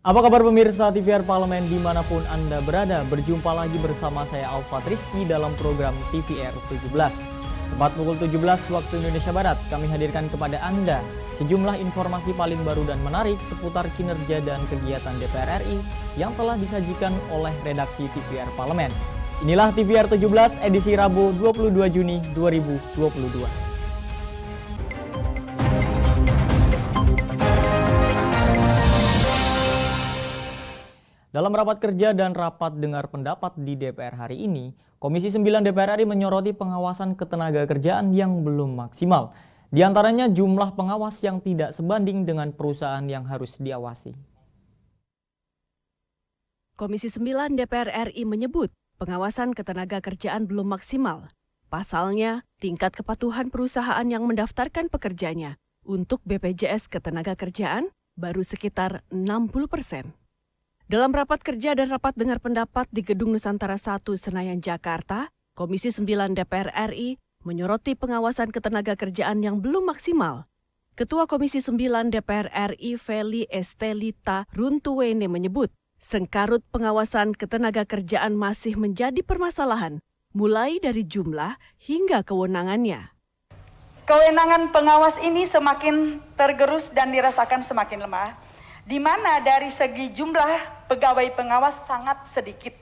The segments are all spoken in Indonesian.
Apa kabar pemirsa TVR Parlemen dimanapun Anda berada? Berjumpa lagi bersama saya Alfat Rizky dalam program TVR 17. Tepat pukul 17 waktu Indonesia Barat, kami hadirkan kepada Anda sejumlah informasi paling baru dan menarik seputar kinerja dan kegiatan DPR RI yang telah disajikan oleh redaksi TVR Parlemen. Inilah TVR 17 edisi Rabu 22 Juni 2022. Dalam rapat kerja dan rapat dengar pendapat di DPR hari ini, Komisi 9 DPR RI menyoroti pengawasan ketenagakerjaan yang belum maksimal. Di antaranya jumlah pengawas yang tidak sebanding dengan perusahaan yang harus diawasi. Komisi 9 DPR RI menyebut pengawasan ketenagakerjaan belum maksimal. Pasalnya, tingkat kepatuhan perusahaan yang mendaftarkan pekerjanya untuk BPJS Ketenagakerjaan baru sekitar 60%. Dalam rapat kerja dan rapat dengar pendapat di Gedung Nusantara 1 Senayan, Jakarta, Komisi 9 DPR RI menyoroti pengawasan ketenagakerjaan yang belum maksimal. Ketua Komisi 9 DPR RI Feli Estelita Runtuwene menyebut, sengkarut pengawasan ketenagakerjaan masih menjadi permasalahan, mulai dari jumlah hingga kewenangannya. Kewenangan pengawas ini semakin tergerus dan dirasakan semakin lemah, di mana dari segi jumlah pegawai pengawas sangat sedikit.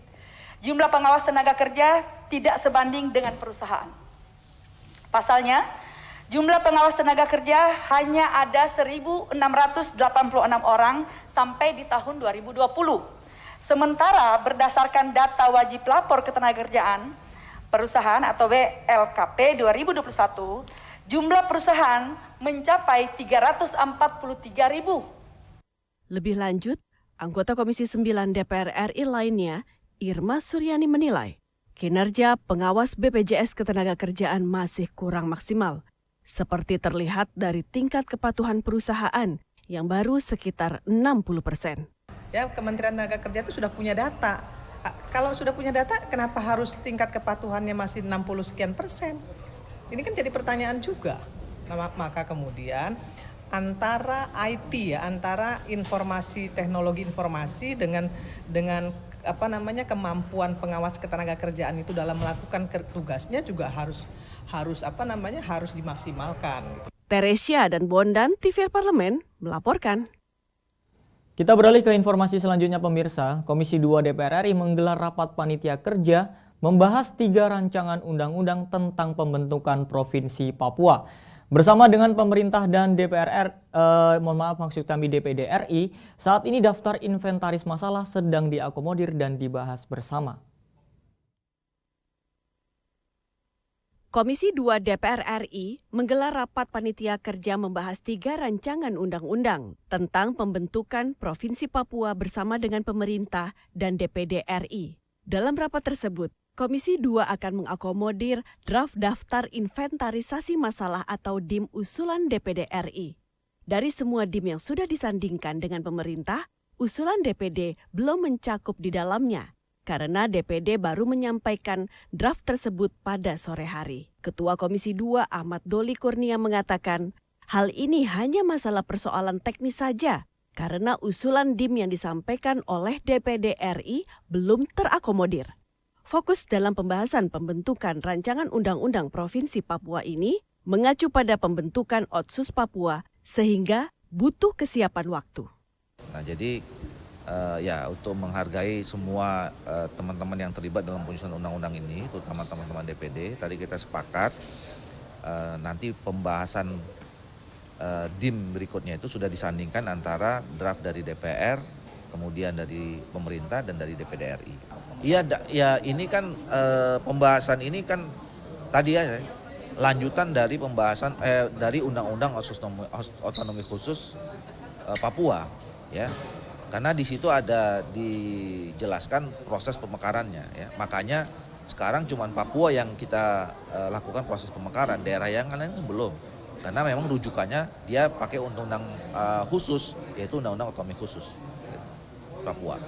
Jumlah pengawas tenaga kerja tidak sebanding dengan perusahaan. Pasalnya, jumlah pengawas tenaga kerja hanya ada 1.686 orang sampai di tahun 2020. Sementara berdasarkan data wajib lapor ketenagakerjaan perusahaan atau WLKP 2021, jumlah perusahaan mencapai 343.000. Lebih lanjut, anggota Komisi 9 DPR RI lainnya, Irma Suryani menilai, kinerja pengawas BPJS Ketenagakerjaan masih kurang maksimal, seperti terlihat dari tingkat kepatuhan perusahaan yang baru sekitar 60%. Ya, Kementerian Tenaga Kerja itu sudah punya data. Kalau sudah punya data, kenapa harus tingkat kepatuhannya masih 60 sekian persen? Ini kan jadi pertanyaan juga. Nah, maka kemudian antara IT ya, antara informasi teknologi informasi dengan kemampuan pengawas ketenagakerjaan itu dalam melakukan tugasnya juga harus dimaksimalkan. Teresia dan Bondan, TVR Parlemen melaporkan. Kita beralih ke informasi selanjutnya pemirsa. Komisi 2 DPR RI menggelar rapat panitia kerja membahas 3 rancangan undang-undang tentang pembentukan Provinsi Papua. Bersama dengan pemerintah dan DPD RI, saat ini daftar inventaris masalah sedang diakomodir dan dibahas bersama. Komisi 2 DPR RI menggelar rapat panitia kerja membahas 3 rancangan undang-undang tentang pembentukan Provinsi Papua bersama dengan pemerintah dan DPD RI. Dalam rapat tersebut, Komisi 2 akan mengakomodir draft daftar inventarisasi masalah atau DIM usulan DPD RI. Dari semua DIM yang sudah disandingkan dengan pemerintah, usulan DPD belum mencakup di dalamnya karena DPD baru menyampaikan draft tersebut pada sore hari. Ketua Komisi 2 Ahmad Doli Kurnia mengatakan, hal ini hanya masalah persoalan teknis saja karena usulan DIM yang disampaikan oleh DPD RI belum terakomodir. Fokus dalam pembahasan pembentukan rancangan undang-undang Provinsi Papua ini mengacu pada pembentukan Otsus Papua sehingga butuh kesiapan waktu. Nah, jadi untuk menghargai semua teman-teman yang terlibat dalam penyusunan undang-undang ini, terutama teman-teman DPD, tadi kita sepakat nanti pembahasan DIM berikutnya itu sudah disandingkan antara draft dari DPR, kemudian dari pemerintah dan dari DPD RI. Iya, ini kan pembahasan ini kan tadi ya lanjutan dari pembahasan dari Undang-Undang Otonomi Khusus Papua, ya. Karena di situ ada dijelaskan proses pemekarannya, ya. Makanya sekarang cuma Papua yang kita lakukan proses pemekaran, daerah yang lain belum. Karena memang rujukannya dia pakai undang-undang khusus, yaitu Undang-Undang Otonomi Khusus Papua.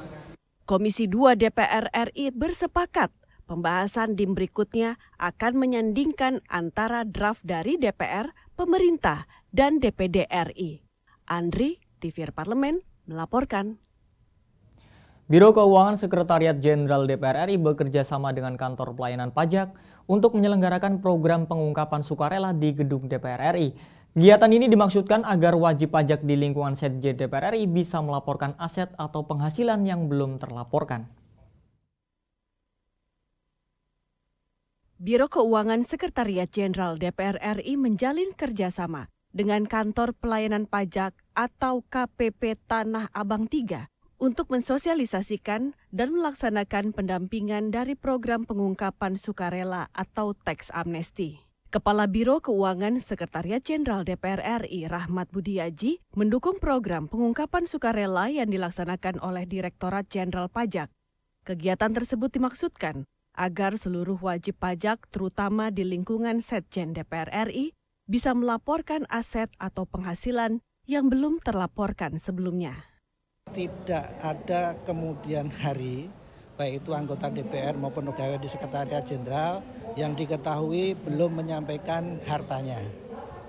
Komisi 2 DPR RI bersepakat pembahasan DIM berikutnya akan menyandingkan antara draft dari DPR, pemerintah, dan DPD RI. Andri, TVR Parlemen, melaporkan. Biro Keuangan Sekretariat Jenderal DPR RI bekerja sama dengan Kantor Pelayanan Pajak untuk menyelenggarakan program pengungkapan sukarela di gedung DPR RI. Kegiatan ini dimaksudkan agar wajib pajak di lingkungan Setjen DPR RI bisa melaporkan aset atau penghasilan yang belum terlaporkan. Biro Keuangan Sekretariat Jenderal DPR RI menjalin kerjasama dengan Kantor Pelayanan Pajak atau KPP Tanah Abang 3 untuk mensosialisasikan dan melaksanakan pendampingan dari program pengungkapan sukarela atau tax amnesty. Kepala Biro Keuangan Sekretariat Jenderal DPR RI Rahmat Budiaji mendukung program pengungkapan sukarela yang dilaksanakan oleh Direktorat Jenderal Pajak. Kegiatan tersebut dimaksudkan agar seluruh wajib pajak terutama di lingkungan Setjen DPR RI bisa melaporkan aset atau penghasilan yang belum terlaporkan sebelumnya. Tidak ada kemudian hari, baik itu anggota DPR maupun pegawai di Sekretariat Jenderal yang diketahui belum menyampaikan hartanya.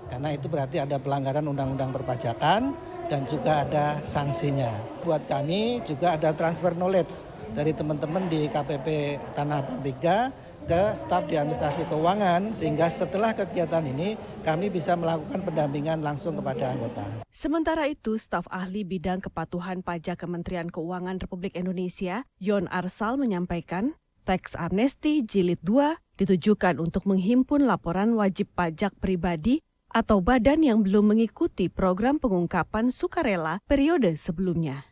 Karena itu berarti ada pelanggaran undang-undang perpajakan dan juga ada sanksinya. Buat kami juga ada transfer knowledge dari teman-teman di KPP Tanah Abang 3 ke staf di administrasi keuangan sehingga setelah kegiatan ini kami bisa melakukan pendampingan langsung kepada anggota. Sementara itu, staf ahli bidang kepatuhan pajak Kementerian Keuangan Republik Indonesia, Yon Arsal menyampaikan, Tax Amnesty Jilid 2 ditujukan untuk menghimpun laporan wajib pajak pribadi atau badan yang belum mengikuti program pengungkapan sukarela periode sebelumnya.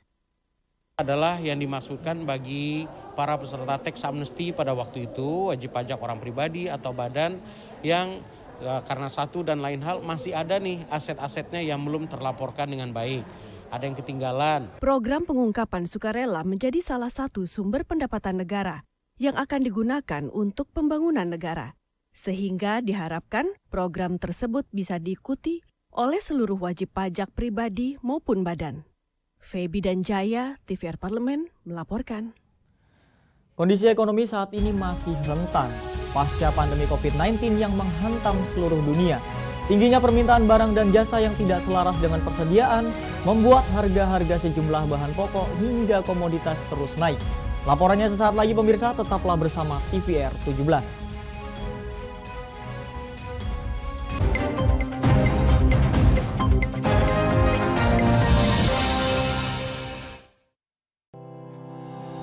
Adalah yang dimaksudkan bagi para peserta tax amnesty pada waktu itu, wajib pajak orang pribadi atau badan yang karena satu dan lain hal masih ada nih aset-asetnya yang belum terlaporkan dengan baik. Ada yang ketinggalan. Program pengungkapan sukarela menjadi salah satu sumber pendapatan negara yang akan digunakan untuk pembangunan negara. Sehingga diharapkan program tersebut bisa diikuti oleh seluruh wajib pajak pribadi maupun badan. Feby dan Jaya, TVR Parlemen, melaporkan. Kondisi ekonomi saat ini masih rentan pasca pandemi COVID-19 yang menghantam seluruh dunia. Tingginya permintaan barang dan jasa yang tidak selaras dengan persediaan membuat harga-harga sejumlah bahan pokok hingga komoditas terus naik. Laporannya sesaat lagi pemirsa, tetaplah bersama TVR 17.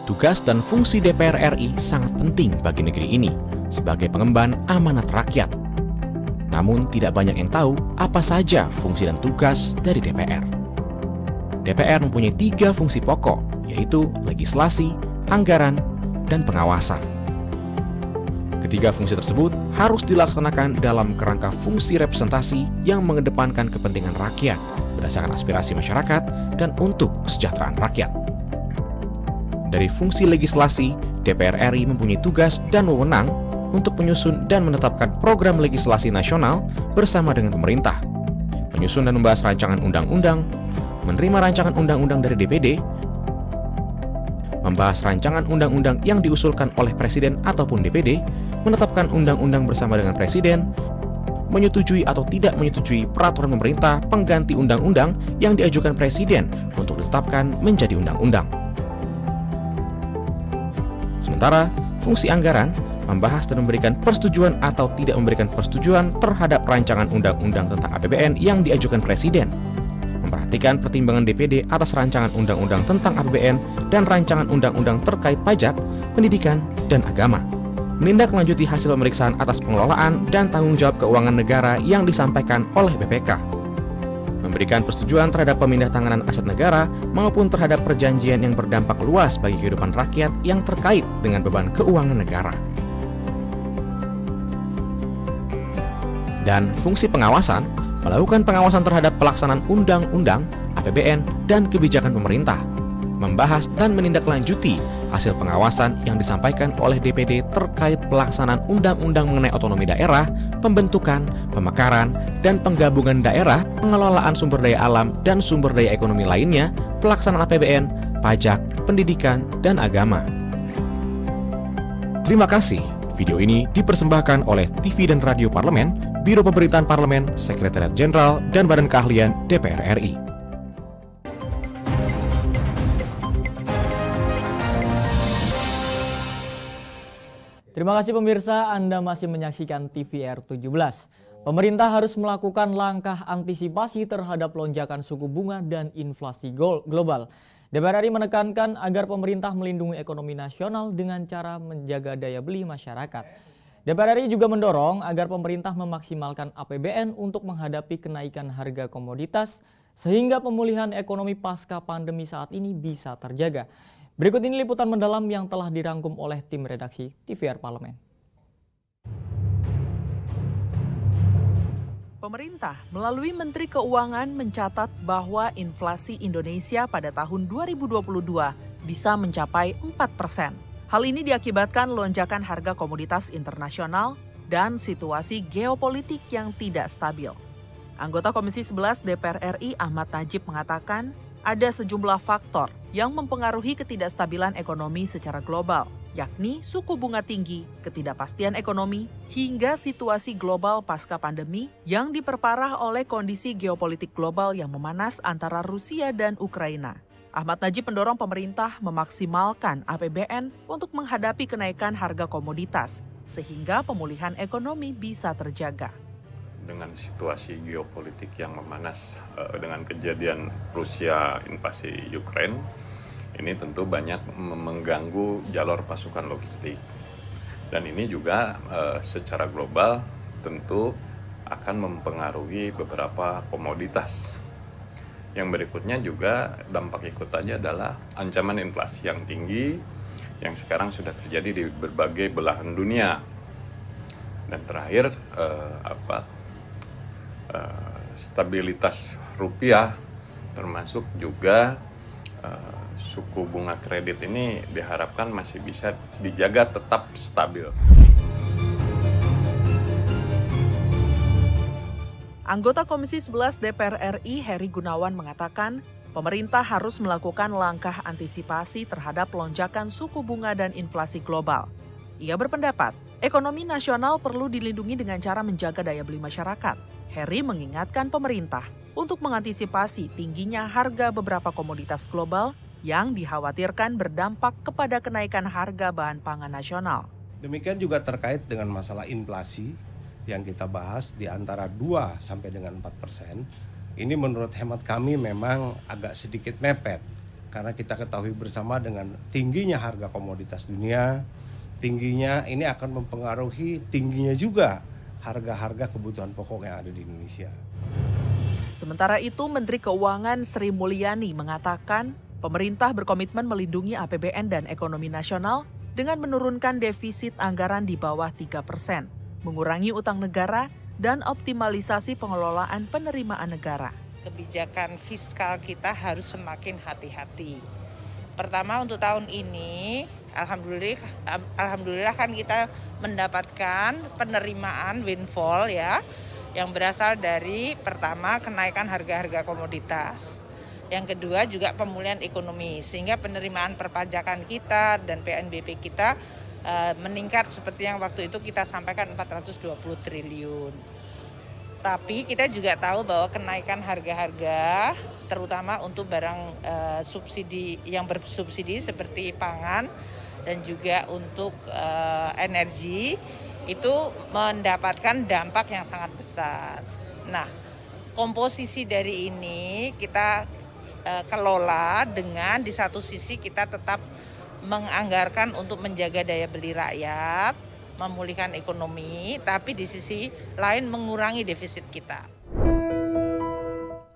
Tugas dan fungsi DPR RI sangat penting bagi negeri ini sebagai pengemban amanat rakyat. Namun tidak banyak yang tahu apa saja fungsi dan tugas dari DPR. DPR mempunyai 3 fungsi pokok, yaitu legislasi, anggaran, dan pengawasan. Ketiga fungsi tersebut harus dilaksanakan dalam kerangka fungsi representasi yang mengedepankan kepentingan rakyat berdasarkan aspirasi masyarakat dan untuk kesejahteraan rakyat. Dari fungsi legislasi, DPR RI mempunyai tugas dan wewenang untuk menyusun dan menetapkan program legislasi nasional bersama dengan pemerintah, menyusun dan membahas rancangan undang-undang, menerima rancangan undang-undang dari DPD, membahas rancangan undang-undang yang diusulkan oleh Presiden ataupun DPD, menetapkan undang-undang bersama dengan Presiden, menyetujui atau tidak menyetujui peraturan pemerintah pengganti undang-undang yang diajukan Presiden untuk ditetapkan menjadi undang-undang. Sementara, fungsi anggaran membahas dan memberikan persetujuan atau tidak memberikan persetujuan terhadap rancangan undang-undang tentang APBN yang diajukan Presiden, memperhatikan pertimbangan DPD atas rancangan undang-undang tentang APBN dan rancangan undang-undang terkait pajak, pendidikan, dan agama, menindaklanjuti hasil pemeriksaan atas pengelolaan dan tanggung jawab keuangan negara yang disampaikan oleh BPK, memberikan persetujuan terhadap pemindahantanganan aset negara maupun terhadap perjanjian yang berdampak luas bagi kehidupan rakyat yang terkait dengan beban keuangan negara. Dan fungsi pengawasan, melakukan pengawasan terhadap pelaksanaan undang-undang, APBN, dan kebijakan pemerintah, membahas dan menindaklanjuti hasil pengawasan yang disampaikan oleh DPD terkait pelaksanaan undang-undang mengenai otonomi daerah, pembentukan, pemekaran, dan penggabungan daerah, pengelolaan sumber daya alam dan sumber daya ekonomi lainnya, pelaksanaan APBN, pajak, pendidikan, dan agama. Terima kasih. Video ini dipersembahkan oleh TV dan Radio Parlemen, Biro Pemerintahan Parlemen, Sekretariat Jenderal, dan Badan Keahlian DPR RI. Terima kasih pemirsa, Anda masih menyaksikan TVR 17. Pemerintah harus melakukan langkah antisipasi terhadap lonjakan suku bunga dan inflasi global. DPR RI menekankan agar pemerintah melindungi ekonomi nasional dengan cara menjaga daya beli masyarakat. DPR RI juga mendorong agar pemerintah memaksimalkan APBN untuk menghadapi kenaikan harga komoditas sehingga pemulihan ekonomi pasca pandemi saat ini bisa terjaga. Berikut ini liputan mendalam yang telah dirangkum oleh tim redaksi TVR Parlemen. Pemerintah melalui Menteri Keuangan mencatat bahwa inflasi Indonesia pada tahun 2022 bisa mencapai 4%. Hal ini diakibatkan lonjakan harga komoditas internasional dan situasi geopolitik yang tidak stabil. Anggota Komisi 11 DPR RI Ahmad Najib mengatakan ada sejumlah faktor yang mempengaruhi ketidakstabilan ekonomi secara global, yakni suku bunga tinggi, ketidakpastian ekonomi, hingga situasi global pasca pandemi yang diperparah oleh kondisi geopolitik global yang memanas antara Rusia dan Ukraina. Ahmad Najib mendorong pemerintah memaksimalkan APBN untuk menghadapi kenaikan harga komoditas, sehingga pemulihan ekonomi bisa terjaga. Dengan situasi geopolitik yang memanas dengan kejadian Rusia invasi Ukraina, ini tentu banyak mengganggu jalur pasukan logistik. Dan ini juga secara global tentu akan mempengaruhi beberapa komoditas. Yang berikutnya juga dampak ikutannya adalah ancaman inflasi yang tinggi yang sekarang sudah terjadi di berbagai belahan dunia. Dan terakhir stabilitas rupiah, termasuk juga suku bunga kredit ini diharapkan masih bisa dijaga tetap stabil. Anggota Komisi 11 DPR RI Heri Gunawan mengatakan, pemerintah harus melakukan langkah antisipasi terhadap lonjakan suku bunga dan inflasi global. Ia berpendapat, ekonomi nasional perlu dilindungi dengan cara menjaga daya beli masyarakat. Heri mengingatkan pemerintah untuk mengantisipasi tingginya harga beberapa komoditas global yang dikhawatirkan berdampak kepada kenaikan harga bahan pangan nasional. Demikian juga terkait dengan masalah inflasi yang kita bahas di antara 2 sampai dengan 4%. Ini menurut hemat kami memang agak sedikit mepet karena kita ketahui bersama dengan tingginya harga komoditas dunia, tingginya ini akan mempengaruhi tingginya juga harga-harga kebutuhan pokok yang ada di Indonesia. Sementara itu, Menteri Keuangan Sri Mulyani mengatakan pemerintah berkomitmen melindungi APBN dan ekonomi nasional dengan menurunkan defisit anggaran di bawah 3%, mengurangi utang negara, dan optimalisasi pengelolaan penerimaan negara. Kebijakan fiskal kita harus semakin hati-hati. Pertama untuk tahun ini, Alhamdulillah kan kita mendapatkan penerimaan windfall ya, yang berasal dari pertama kenaikan harga-harga komoditas. Yang kedua juga pemulihan ekonomi, sehingga penerimaan perpajakan kita dan PNBP kita meningkat seperti yang waktu itu kita sampaikan 420 triliun. Tapi kita juga tahu bahwa kenaikan harga-harga terutama untuk barang subsidi yang bersubsidi seperti pangan dan juga untuk energi itu mendapatkan dampak yang sangat besar. Nah, komposisi dari ini kita kelola dengan di satu sisi kita tetap menganggarkan untuk menjaga daya beli rakyat, memulihkan ekonomi, tapi di sisi lain mengurangi defisit kita.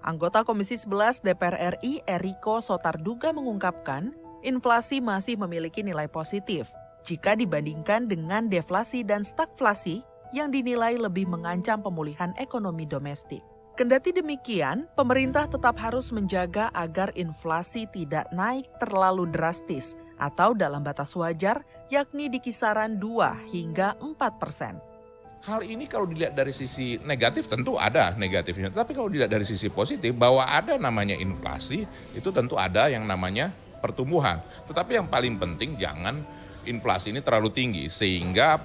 Anggota Komisi 11 DPR RI Eriko Sotarduga mengungkapkan, inflasi masih memiliki nilai positif jika dibandingkan dengan deflasi dan stagflasi yang dinilai lebih mengancam pemulihan ekonomi domestik. Kendati demikian, pemerintah tetap harus menjaga agar inflasi tidak naik terlalu drastis atau dalam batas wajar, yakni di kisaran 2 hingga 4%. Hal ini kalau dilihat dari sisi negatif tentu ada negatifnya, tapi kalau dilihat dari sisi positif bahwa ada namanya inflasi, itu tentu ada yang namanya pertumbuhan. Tetapi yang paling penting jangan inflasi ini terlalu tinggi sehingga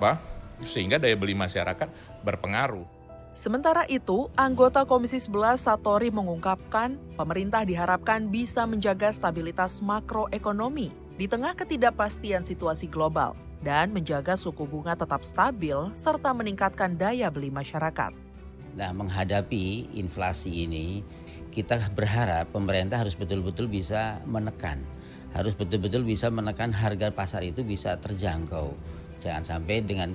Sehingga daya beli masyarakat berpengaruh. Sementara itu, anggota Komisi 11 Satori mengungkapkan pemerintah diharapkan bisa menjaga stabilitas makroekonomi di tengah ketidakpastian situasi global. dan menjaga suku bunga tetap stabil serta meningkatkan daya beli masyarakat. Nah, menghadapi inflasi ini, kita berharap pemerintah harus betul-betul bisa menekan. Harus betul-betul bisa menekan harga pasar itu bisa terjangkau. Jangan sampai dengan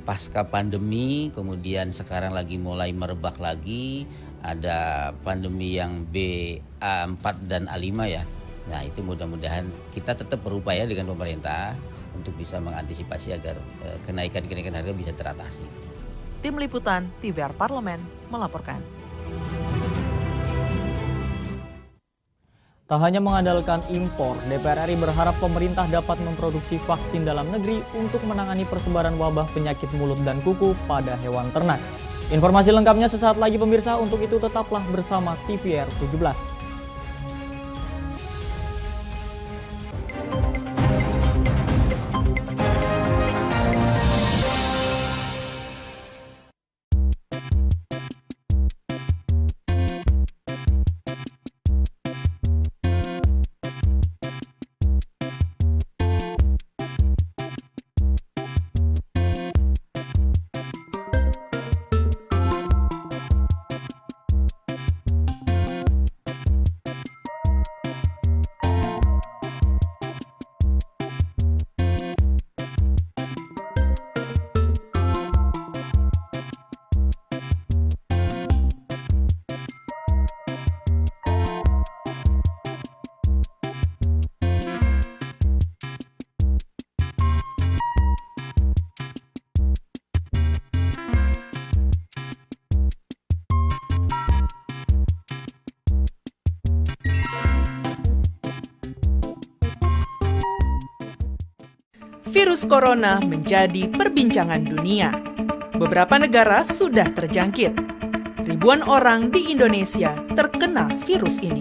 pasca pandemi, kemudian sekarang lagi mulai merebak lagi, ada pandemi yang BA4 dan A5 ya. Nah, itu mudah-mudahan kita tetap berupaya dengan pemerintah untuk bisa mengantisipasi agar kenaikan harga bisa teratasi. Tim Liputan TVR Parlemen melaporkan. Tak hanya mengandalkan impor, DPR RI berharap pemerintah dapat memproduksi vaksin dalam negeri untuk menangani persebaran wabah penyakit mulut dan kuku pada hewan ternak. Informasi lengkapnya sesaat lagi pemirsa, untuk itu tetaplah bersama TVR 17. Virus corona menjadi perbincangan dunia. Beberapa negara sudah terjangkit. Ribuan orang di Indonesia terkena virus ini.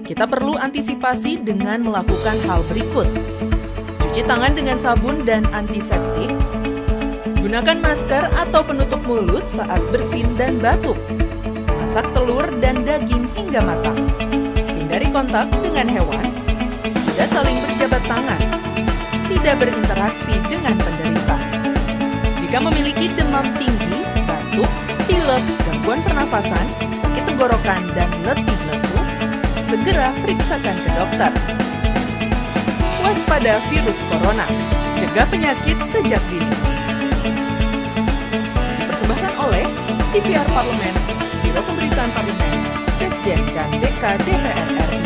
Kita perlu antisipasi dengan melakukan hal berikut. Cuci tangan dengan sabun dan antiseptik. Gunakan masker atau penutup mulut saat bersin dan batuk. Masak telur dan daging hingga matang. Hindari kontak dengan hewan. Tidak saling berjabat tangan. Tidak berinteraksi dengan penderita. Jika memiliki demam tinggi, batuk, pilek, gangguan pernafasan, sakit tenggorokan, dan letih lesu, segera periksakan ke dokter. Waspada virus corona, cegah penyakit sejak dini. Dipersembahkan oleh TVR Parlemen, Biro Pemberitaan Parlemen, Sekjen dan DK DPR RI.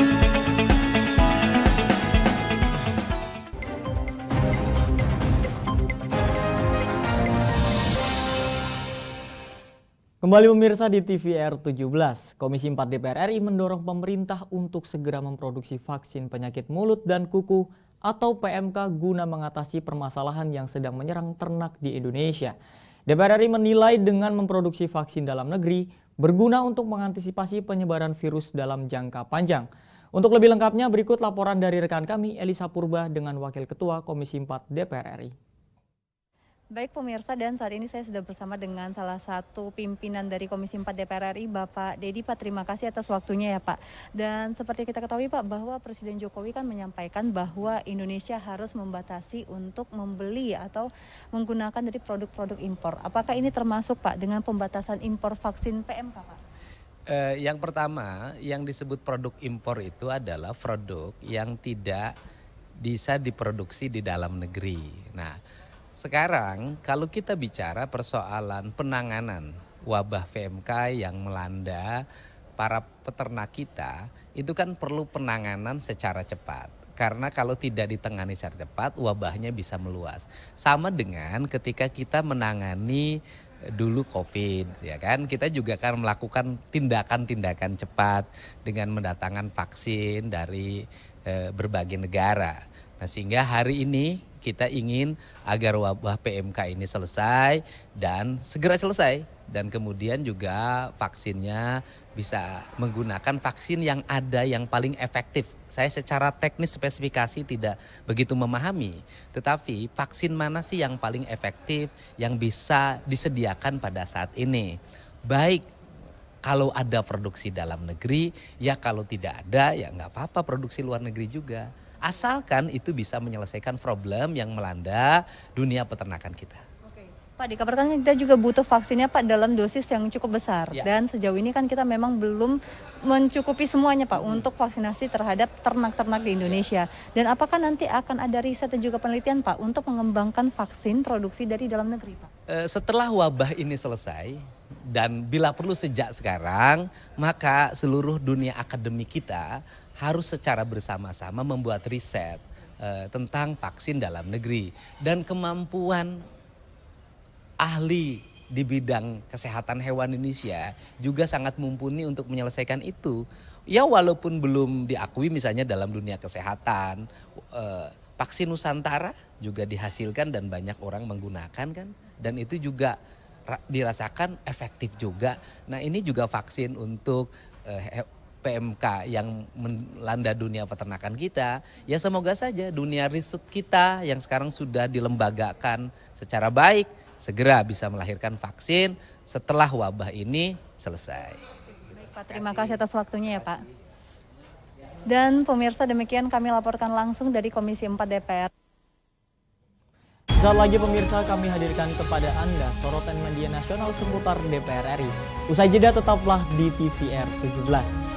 Kembali pemirsa di TVR 17, Komisi 4 DPR RI mendorong pemerintah untuk segera memproduksi vaksin penyakit mulut dan kuku atau PMK guna mengatasi permasalahan yang sedang menyerang ternak di Indonesia. DPR RI menilai dengan memproduksi vaksin dalam negeri berguna untuk mengantisipasi penyebaran virus dalam jangka panjang. Untuk lebih lengkapnya berikut laporan dari rekan kami Elisa Purba dengan Wakil Ketua Komisi 4 DPR RI. Baik pemirsa, dan saat ini saya sudah bersama dengan salah satu pimpinan dari Komisi 4 DPR RI, Bapak Dedi. Pak, terima kasih atas waktunya ya Pak. Dan seperti kita ketahui Pak, bahwa Presiden Jokowi kan menyampaikan bahwa Indonesia harus membatasi untuk membeli atau menggunakan dari produk-produk impor. Apakah ini termasuk Pak dengan pembatasan impor vaksin PMK Pak? Yang pertama, yang disebut produk impor itu adalah produk yang tidak bisa diproduksi di dalam negeri. Nah, sekarang kalau kita bicara persoalan penanganan wabah PMK yang melanda para peternak kita, itu kan perlu penanganan secara cepat. Karena kalau tidak ditangani secara cepat, wabahnya bisa meluas. Sama dengan ketika kita menangani dulu COVID, ya kan, kita juga akan melakukan tindakan-tindakan cepat dengan mendatangkan vaksin dari berbagai negara. Nah, sehingga hari ini kita ingin agar wabah PMK ini selesai dan segera selesai. Dan kemudian juga vaksinnya bisa menggunakan vaksin yang ada yang paling efektif. Saya secara teknis spesifikasi tidak begitu memahami. Tetapi vaksin mana sih yang paling efektif yang bisa disediakan pada saat ini? Baik kalau ada produksi dalam negeri, ya kalau tidak ada ya nggak apa-apa produksi luar negeri juga. asalkan itu bisa menyelesaikan problem yang melanda dunia peternakan kita. Pak, dikabarkan kita juga butuh vaksinnya Pak dalam dosis yang cukup besar. Ya. Dan sejauh ini kan kita memang belum mencukupi semuanya Pak untuk vaksinasi terhadap ternak-ternak di Indonesia. Dan apakah nanti akan ada riset dan juga penelitian Pak untuk mengembangkan vaksin produksi dari dalam negeri Pak? Setelah wabah ini selesai dan bila perlu sejak sekarang, maka seluruh dunia akademik kita harus secara bersama-sama membuat riset tentang vaksin dalam negeri. Dan kemampuan ahli di bidang kesehatan hewan Indonesia juga sangat mumpuni untuk menyelesaikan itu. Ya walaupun belum diakui misalnya dalam dunia kesehatan, vaksin Nusantara juga dihasilkan dan banyak orang menggunakan kan. Dan itu juga dirasakan efektif juga. Nah ini juga vaksin untuk PMK yang melanda dunia peternakan kita. Ya semoga saja dunia riset kita yang sekarang sudah dilembagakan secara baik segera bisa melahirkan vaksin setelah wabah ini selesai. Baik Pak, terima kasih atas waktunya ya Pak. Dan pemirsa, demikian kami laporkan langsung dari Komisi 4 DPR. Saat lagi pemirsa kami hadirkan kepada Anda sorotan media nasional seputar DPR RI. Usai jeda tetaplah di TVR 17.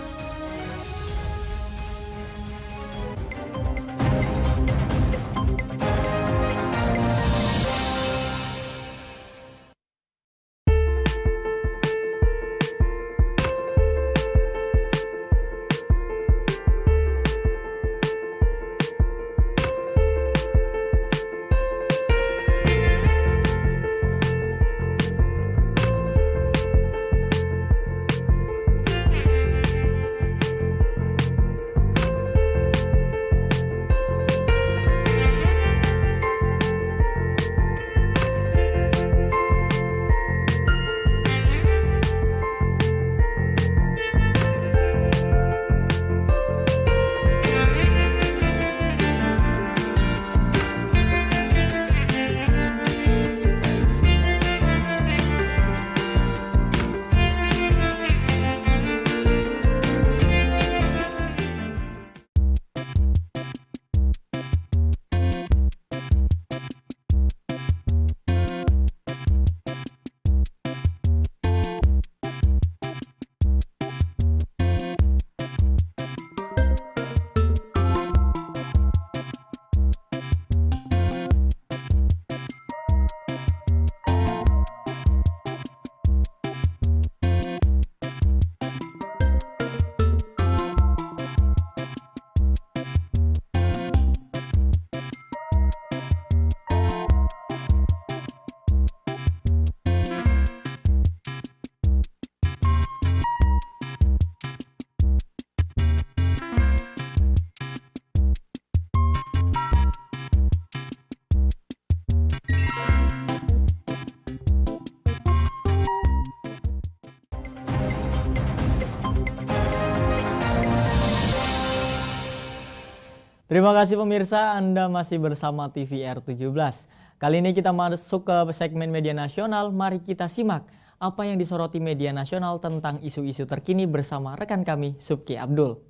Terima kasih pemirsa, Anda masih bersama TVR 17. Kali ini kita masuk ke segmen media nasional. Mari kita simak apa yang disoroti media nasional tentang isu-isu terkini bersama rekan kami, Subki Abdul.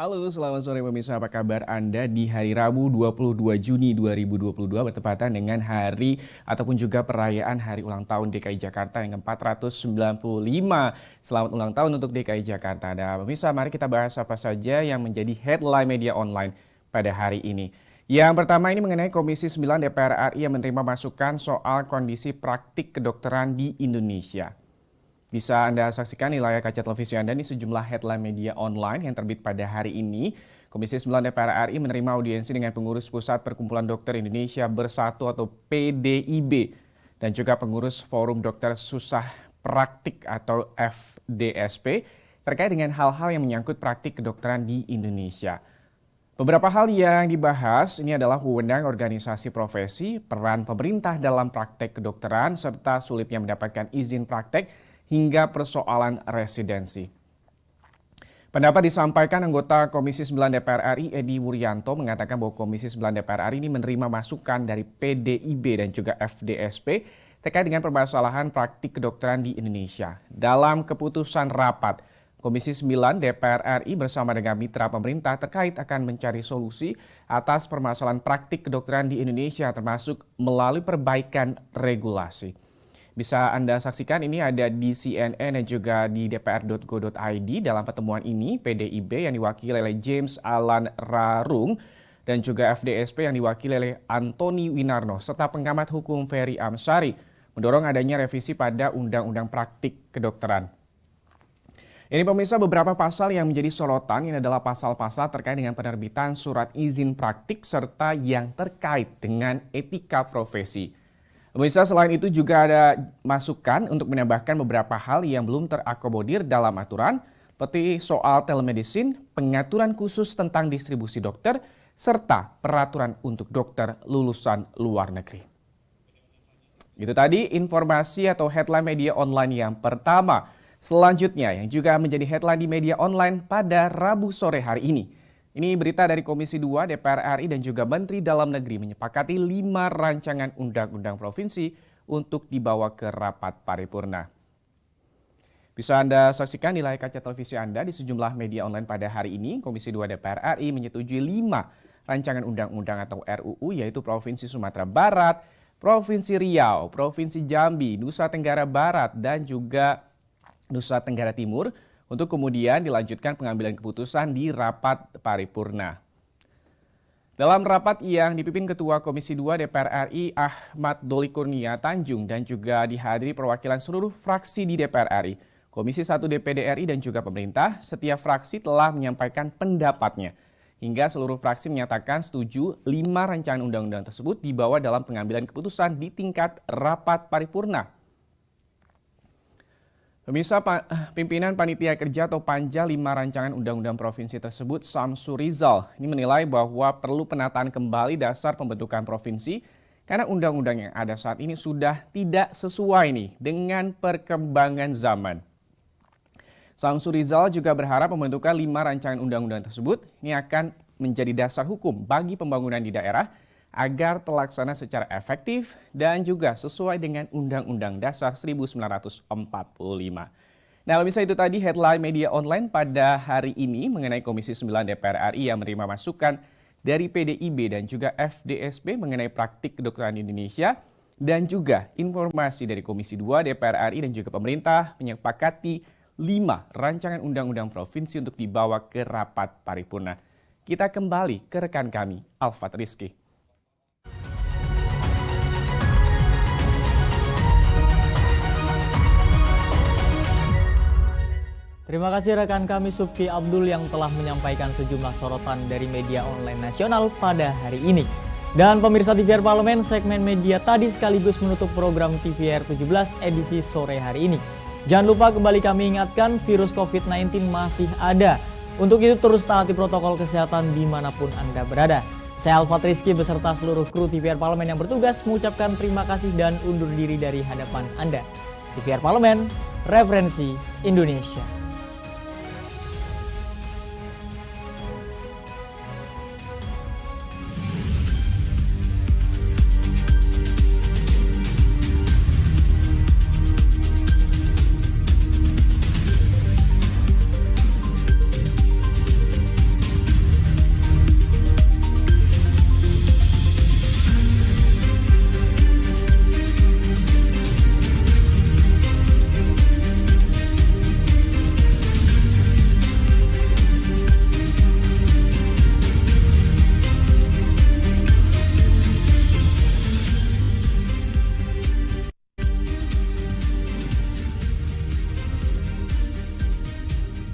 Halo, selamat sore pemirsa, apa kabar Anda di hari Rabu 22 Juni 2022 bertepatan dengan hari ataupun juga perayaan Hari Ulang Tahun DKI Jakarta yang ke-495. Selamat ulang tahun untuk DKI Jakarta. Nah, pemirsa, mari kita bahas apa saja yang menjadi headline media online pada hari ini. Yang pertama ini mengenai Komisi 9 DPR RI yang menerima masukan soal kondisi praktik kedokteran di Indonesia. Bisa Anda saksikan di layar kaca televisi Anda ini sejumlah headline media online yang terbit pada hari ini. Komisi 9 DPR RI menerima audiensi dengan pengurus Pusat Perkumpulan Dokter Indonesia Bersatu atau PDIB dan juga pengurus Forum Dokter Susah Praktik atau FDSP terkait dengan hal-hal yang menyangkut praktik kedokteran di Indonesia. Beberapa hal yang dibahas ini adalah wewenang organisasi profesi, peran pemerintah dalam praktek kedokteran, serta sulitnya mendapatkan izin praktek hingga persoalan residensi. Pendapat disampaikan anggota Komisi 9 DPR RI Edi Wuryanto mengatakan bahwa Komisi 9 DPR RI ini menerima masukan dari PDIB dan juga FDSP terkait dengan permasalahan praktik kedokteran di Indonesia. Dalam keputusan rapat, Komisi 9 DPR RI bersama dengan mitra pemerintah terkait akan mencari solusi atas permasalahan praktik kedokteran di Indonesia termasuk melalui perbaikan regulasi. Bisa Anda saksikan ini ada di CNN dan juga di dpr.go.id. Dalam pertemuan ini, PDIB yang diwakili oleh James Alan Rarung dan juga FDSP yang diwakili oleh Antoni Winarno serta pengamat hukum Ferry Amsari mendorong adanya revisi pada Undang-Undang Praktik Kedokteran. Ini pemirsa beberapa pasal yang menjadi sorotan ini adalah pasal-pasal terkait dengan penerbitan surat izin praktik serta yang terkait dengan etika profesi. Pemirsa selain itu juga ada masukan untuk menambahkan beberapa hal yang belum terakomodir dalam aturan seperti soal telemedicine, pengaturan khusus tentang distribusi dokter, serta peraturan untuk dokter lulusan luar negeri. Itu tadi informasi atau headline media online yang pertama. Selanjutnya yang juga menjadi headline di media online pada Rabu sore hari ini. Ini berita dari Komisi 2 DPR RI dan juga Menteri Dalam Negeri menyepakati 5 rancangan undang-undang provinsi untuk dibawa ke rapat paripurna. Bisa Anda saksikan di layar kaca televisi Anda di sejumlah media online pada hari ini. Komisi 2 DPR RI menyetujui 5 rancangan undang-undang atau RUU yaitu Provinsi Sumatera Barat, Provinsi Riau, Provinsi Jambi, Nusa Tenggara Barat, dan juga Nusa Tenggara Timur untuk kemudian dilanjutkan pengambilan keputusan di rapat paripurna. Dalam rapat yang dipimpin Ketua Komisi 2 DPR RI Ahmad Doli Kurnia Tanjung dan juga dihadiri perwakilan seluruh fraksi di DPR RI, Komisi 1 DPD RI dan juga pemerintah, setiap fraksi telah menyampaikan pendapatnya. Hingga seluruh fraksi menyatakan setuju 5 rancangan undang-undang tersebut dibawa dalam pengambilan keputusan di tingkat rapat paripurna. Pemirsa, pimpinan Panitia Kerja atau Panja 5 rancangan undang-undang provinsi tersebut, Samsu Rizal, ini menilai bahwa perlu penataan kembali dasar pembentukan provinsi karena undang-undang yang ada saat ini sudah tidak sesuai nih dengan perkembangan zaman. Samsu Rizal juga berharap pembentukan 5 rancangan undang-undang tersebut ini akan menjadi dasar hukum bagi pembangunan di daerah agar terlaksana secara efektif dan juga sesuai dengan Undang-Undang Dasar 1945. Nah, pemirsa, itu tadi headline media online pada hari ini mengenai Komisi 9 DPR RI yang menerima masukan dari PDIB dan juga FDSP mengenai praktik kedokteran di Indonesia dan juga informasi dari Komisi 2 DPR RI dan juga pemerintah menyepakati 5 rancangan undang-undang provinsi untuk dibawa ke rapat paripurna. Kita kembali ke rekan kami, Alfat Rizky. Terima kasih rekan kami Subki Abdul yang telah menyampaikan sejumlah sorotan dari media online nasional pada hari ini. Dan pemirsa TVR Parlemen, segmen media tadi sekaligus menutup program TVR 17 edisi sore hari ini. Jangan lupa kembali kami ingatkan virus COVID-19 masih ada. Untuk itu terus taati protokol kesehatan dimanapun Anda berada. Saya Alfat Rizky beserta seluruh kru TVR Parlemen yang bertugas mengucapkan terima kasih dan undur diri dari hadapan Anda. TVR Parlemen, referensi Indonesia.